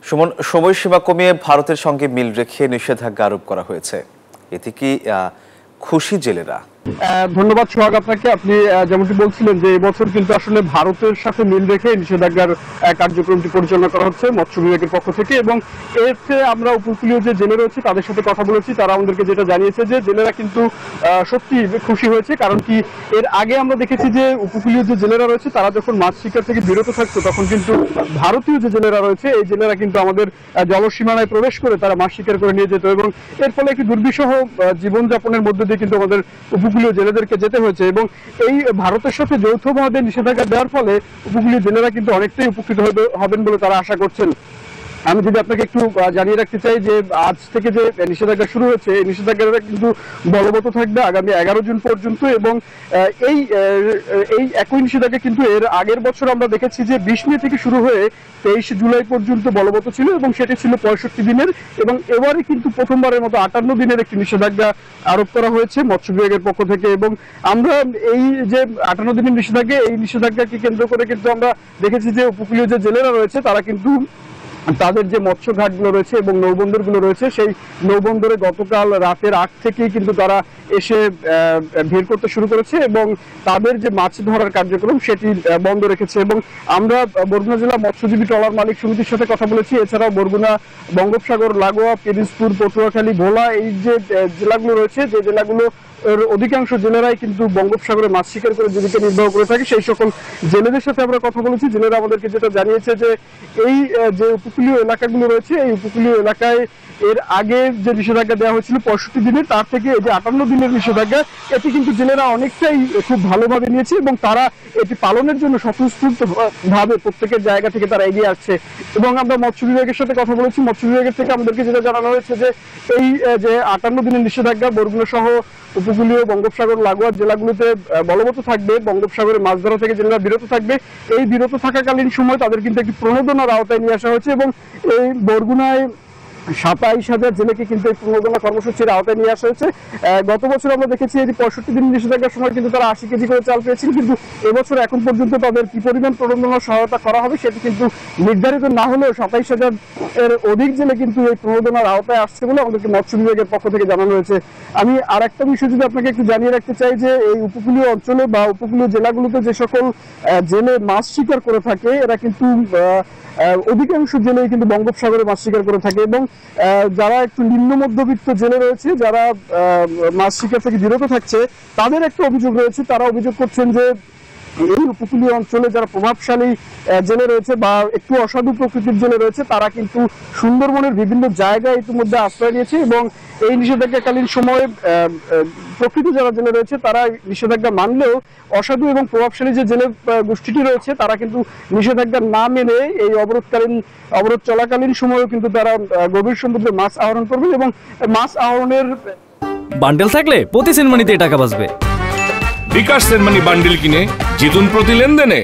সুমন, সময়সীমা কমিয়ে ভারতের সঙ্গে মিল রেখে নিষেধাজ্ঞা আরোপ করা হয়েছে, এতে কি খুশি জেলেরা? ধন্যবাদ সোহাগ আপনাকে। আপনি যেমনটি বলছিলেন যে এবছর কিন্তু আসলে ভারতের সাথে মিল রেখে নিষেধাজ্ঞার কার্যক্রমটি পরিচালনা করা হচ্ছে মৎস্য বিভাগের পক্ষ থেকে, এবং এতে আমরা উপকূলীয় যে জেলে রয়েছে তাদের সাথে কথা বলেছি। তারা আমাদেরকে যেটা জানিয়েছে যে জেলেরা কিন্তু সত্যি খুশি হয়েছে। কারণ কি, এর আগে আমরা দেখেছি যে উপকূলীয় যে জেলেরা রয়েছে তারা যখন মাছ শিকার থেকে বিরত থাকতো তখন কিন্তু ভারতীয় যে জেলেরা রয়েছে এই জেলেরা কিন্তু আমাদের জলসীমানায় প্রবেশ করে তারা মাছ শিকার করে নিয়ে যেত, এবং এর ফলে একটি দুর্বিষহ জীবনযাপনের মধ্যে দিয়ে কিন্তু আমাদের উপকূলীয় জেলেদেরকে যেতে হয়েছে। এবং এই ভারতের সাথে যৌথভাবে নিষেধাজ্ঞা দেওয়ার ফলে উপকূলীয় জেলেরা কিন্তু অনেকটাই উপকৃত হবেন বলে তারা আশা করছেন। আমি যদি আপনাকে একটু জানিয়ে রাখতে চাই যে আজ থেকে যে নিষেধাজ্ঞা শুরু হয়েছে এই নিষেধাজ্ঞাটা কিন্তু বলবৎ থাকবে আগামী 11 জুন পর্যন্ত, এবং এই একই নিষেধাজ্ঞা কিন্তু এর আগের বছর আমরা দেখেছি যে 20 মে থেকে শুরু হয়ে 23 জুলাই পর্যন্ত বলবৎ ছিল, এবং সেটি ছিল 65 দিনের, এবং এবারে কিন্তু প্রথমবারের মতো 58 দিনের একটি নিষেধাজ্ঞা আরোপ করা হয়েছে মৎস্য বিভাগের পক্ষ থেকে। এবং আমরা এই যে 58 দিনের নিষেধাজ্ঞা, এই নিষেধাজ্ঞাকে কেন্দ্র করে কিন্তু আমরা দেখেছি যে উপকূলীয় যে জেলেরা রয়েছে তারা কিন্তু তাদের যে মৎস্য ঘাটগুলো রয়েছে এবং নৌবন্দরগুলো রয়েছে সেই নৌবন্দরে গতকাল রাতের আগ থেকেই কিন্তু তারা এসে ভিড় করতে শুরু করেছে, এবং তাদের যে মাছ ধরার কার্যক্রম সেটি বন্ধ রেখেছে। এবং আমরা বরগুনা জেলা মৎস্যজীবী ট্রলার মালিক সমিতির সাথে কথা বলেছি। এছাড়াও বরগুনা, বঙ্গোপসাগর লাগোয়া, পিরিজপুর, পটুয়াখালী, ভোলা এই যে জেলাগুলো রয়েছে, যে জেলাগুলো এর অধিকাংশ জেলেরাই কিন্তু বঙ্গোপসাগরে মাছ শিকার করে জীবিকা নির্বাহ করে থাকে, সেই সকল জেলেদের সাথে আমরা কথা বলেছি। জেলেরা আমাদেরকে যেটা জানিয়েছে যে এই যে উপকূলীয় এলাকাগুলো রয়েছে এই উপকূলীয় এলাকায় এর আগে যে নিষেধাজ্ঞা দেওয়া হয়েছিল 65 দিনের, তার থেকে এই যে 58 দিনের নিষেধাজ্ঞা এটি কিন্তু জেলেরা অনেকটাই খুব ভালোভাবে নিয়েছে, এবং তারা এটি পালনের জন্য স্বতঃস্ফূর্ত ভাবে প্রত্যেকের জায়গা থেকে তারা এগিয়ে আসছে। এবং আমরা মৎস্য বিভাগের সাথে কথা বলেছি। মৎস্য বিভাগের থেকে আমাদেরকে যেটা জানানো হয়েছে যে এই যে 58 দিনের নিষেধাজ্ঞা বরগুনা সহ উপকূলীয় বঙ্গোপসাগর লাগোয়া জেলাগুলোতে বলবৎ থাকবে। বঙ্গোপসাগরে মাছ ধরা থেকে জেলেরা বিরত থাকবে। এই বিরত থাকাকালীন সময় তাদের কিন্তু একটি প্রণোদনার আওতায় নিয়ে আসা হয়েছে, এবং এই বরগুনায় 27,000 জেলেকে কিন্তু এই প্রণোদনা কর্মসূচির আওতায় নিয়ে আসা হয়েছে। গত বছর আমরা দেখেছি যে 65 দিন নিষেধাজ্ঞার সময় কিন্তু তারা 80 কেজি করে চাল পেয়েছিল, কিন্তু এবছর এখন পর্যন্ত তাদের কি পরিমাণ প্রণোদনা সহায়তা করা হবে সেটি কিন্তু নির্ধারিত না হলেও 27,000 এর অধিক জেলে কিন্তু এই প্রণোদনার আওতায় আসছে বলে আমাদেরকে মৎস্য বিভাগের পক্ষ থেকে জানানো হয়েছে। আমি আর একটা বিষয় যদি আপনাকে একটু জানিয়ে রাখতে চাই যে এই উপকূলীয় অঞ্চলে বা উপকূলীয় জেলাগুলোতে যে সকল জেলে মাছ শিকার করে থাকে এরা কিন্তু অধিকাংশ জেলেই কিন্তু বঙ্গোপসাগরে মাছ শিকার করে থাকে, এবং যারা একটু নিম্ন মধ্যবিত্ত জেলে রয়েছে যারা মাছ শিকার থেকে বিরত থাকছে তাদের একটা অভিযোগ রয়েছে। তারা অভিযোগ করছেন যে এই উপকূলীয় অঞ্চলে যারা প্রভাবশালী জেলে রয়েছে বা একটু অসাধু প্রকৃতির জেলে রয়েছে তারা কিন্তু সুন্দরবনের বিভিন্ন জায়গায় ইতিমধ্যে আশ্রয় নিয়েছে, এবং এই নিষেধাজ্ঞাকালীন সময়ে প্রকৃত যারা জেলে রয়েছে তারা নিষেধাজ্ঞা মানলেও অসাধু এবং প্রভাবশালী যে জেলে গোষ্ঠীটি রয়েছে তারা কিন্তু নিষেধাজ্ঞা না মেনে এই অবরোধ চলাকালীন সময়েও কিন্তু তারা গভীর সমুদ্রে মাছ আহরণ করবে, এবং মাছ আহরণের বান্ডেল থাকলে প্রতি সেনমানিতে টাকা বাঁচবে। বিকাশ সেনমানি বান্ডিল কিনে জিতুন প্রতি লেনদেনে।